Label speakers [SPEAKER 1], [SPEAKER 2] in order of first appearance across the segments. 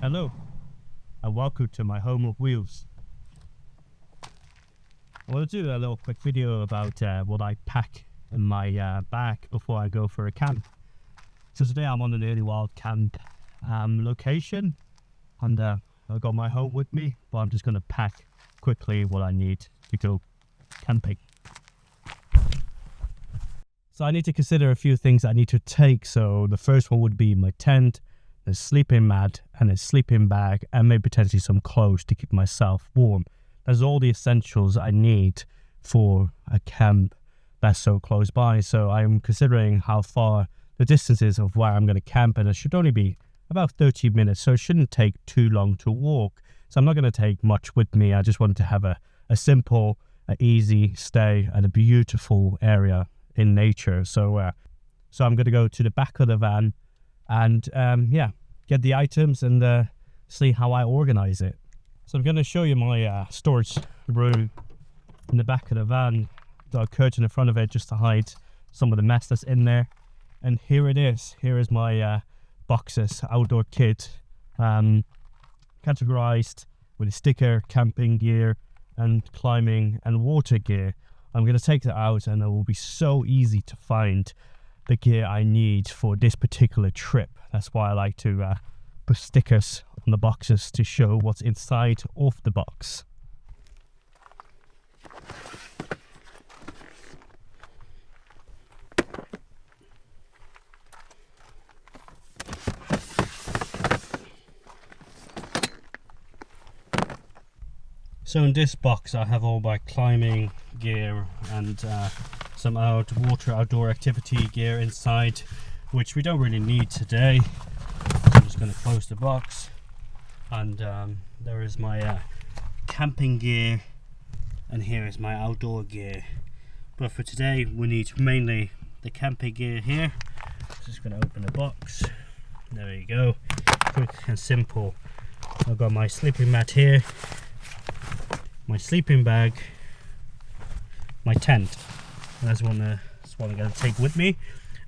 [SPEAKER 1] Hello, and welcome to my home of wheels. I want to do a little quick video about what I pack in my bag before I go for a camp. So today I'm on an early wild camp location, and I've got my home with me, but I'm just going to pack quickly what I need to go camping. So I need to consider a few things I need to take. So the first one would be my tent, a sleeping mat and a sleeping bag, and maybe potentially some clothes to keep myself warm. That's all the essentials I need for a camp that's so close by. So I'm considering how far the distance is of where I'm going to camp, and it should only be about 30 minutes, so it shouldn't take too long to walk. So I'm not going to take much with me. I just want to have a simple, easy stay at a beautiful area in nature. So I'm going to go to the back of the van and get the items and see how I organize it. So I'm going to show you my storage room in the back of the van. Got a curtain in front of it just to hide some of the mess that's in there. And here it is. Here is my boxes, outdoor kit, categorized with a sticker, camping gear and climbing and water gear. I'm going to take that out, and it will be so easy to find the gear I need for this particular trip. That's why I like to put stickers on the boxes to show what's inside of the box. So in this box I have all my climbing gear and some outdoor activity gear inside, which we don't really need today. I'm just going to close the box, and there is my camping gear, and here is my outdoor gear. But for today we need mainly the camping gear here. Just going to open the box. There you go, quick and simple. I've got my sleeping mat here, my sleeping bag, my tent. That's what I'm going to take with me.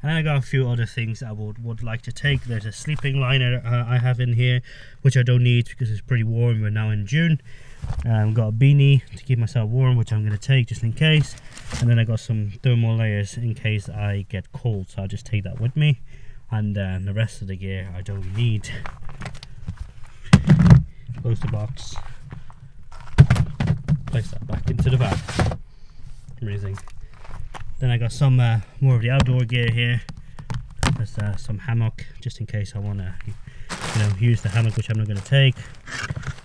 [SPEAKER 1] And I got a few other things I would like to take. There's a sleeping liner I have in here, which I don't need because it's pretty warm. We're now in June. I've got a beanie to keep myself warm, which I'm going to take just in case. And then I got some thermal layers in case I get cold, so I'll just take that with me. And the rest of the gear I don't need. Close the box. Place that back into the van. Amazing. Then I got some more of the outdoor gear here. There's some hammock just in case I want to use the hammock, which I'm not going to take.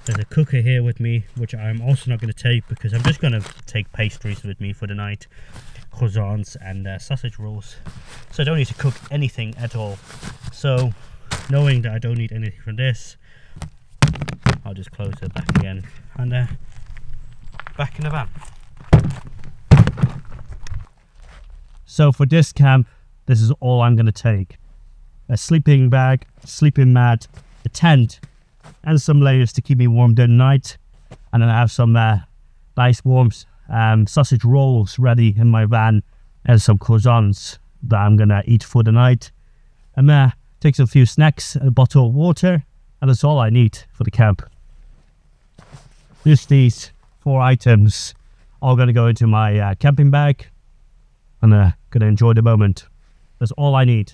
[SPEAKER 1] There's a cooker here with me, which I'm also not going to take because I'm just going to take pastries with me for the night, croissants and sausage rolls. So I don't need to cook anything at all. So knowing that I don't need anything from this, I'll just close it back again and back in the van. So for this camp, this is all I'm going to take. A sleeping bag, sleeping mat, a tent, and some layers to keep me warm during the night. And then I have some nice warm sausage rolls ready in my van, and some croissants that I'm going to eat for the night. And take a few snacks, a bottle of water, and that's all I need for the camp. Just these 4 items all going to go into my camping bag. I'm going to enjoy the moment. That's all I need.